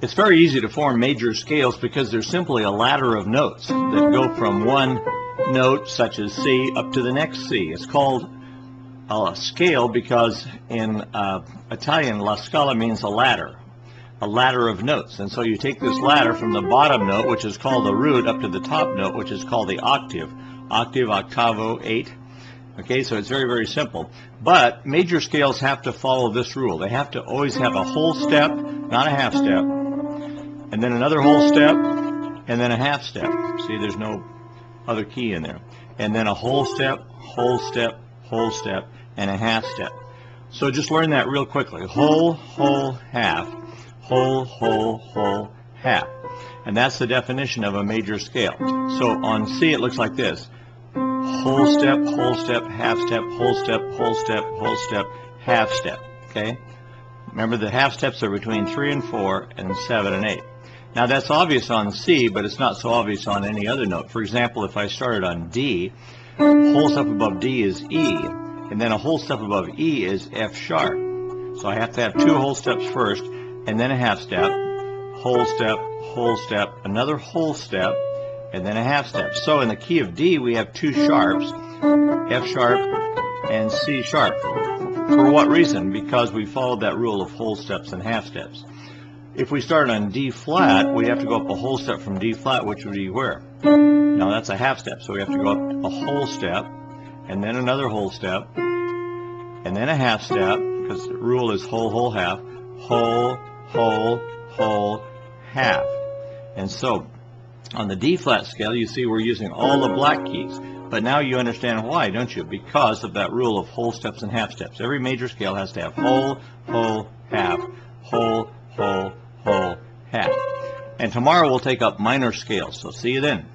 It's very easy to form major scales because there's simply a ladder of notes that go from one note, such as C, up to the next C. It's called a scale because in Italian, la scala means a ladder of notes. And so you take this ladder from the bottom note, which is called the root, up to the top note, which is called the octave. Octave, octavo, 8. Okay, so it's very, very simple. But major scales have to follow this rule. They have to always have a whole step, not a half step, and then another whole step, and then a half step. See, there's no other key in there. And then a whole step, whole step, whole step, and a half step. So just learn that real quickly. Whole, whole, half, whole, whole, whole, half. And that's the definition of a major scale. So on C it looks like this. Whole step, half step, whole step, whole step, whole step, half step. Okay? Remember the half steps are between 3 and 4 and 7 and 8. Now that's obvious on C, but it's not so obvious on any other note. For example, if I started on D, whole step above D is E, and then a whole step above E is F sharp. So I have to have 2 whole steps first, and then a half step, whole step, another whole step, and then a half step. So in the key of D, we have 2 sharps, F sharp and C sharp. For what reason? Because we followed that rule of whole steps and half steps. If we start on D flat, we have to go up a whole step from D flat, which would be where? Now that's a half step, so we have to go up a whole step, and then another whole step, and then a half step, because the rule is whole, whole, half, whole, whole, whole, half. And so on the D flat scale, you see we're using all the black keys. But now you understand why, don't you? Because of that rule of whole steps and half steps. Every major scale has to have whole, whole, half, whole, whole, whole, half. And tomorrow we'll take up minor scales. So see you then.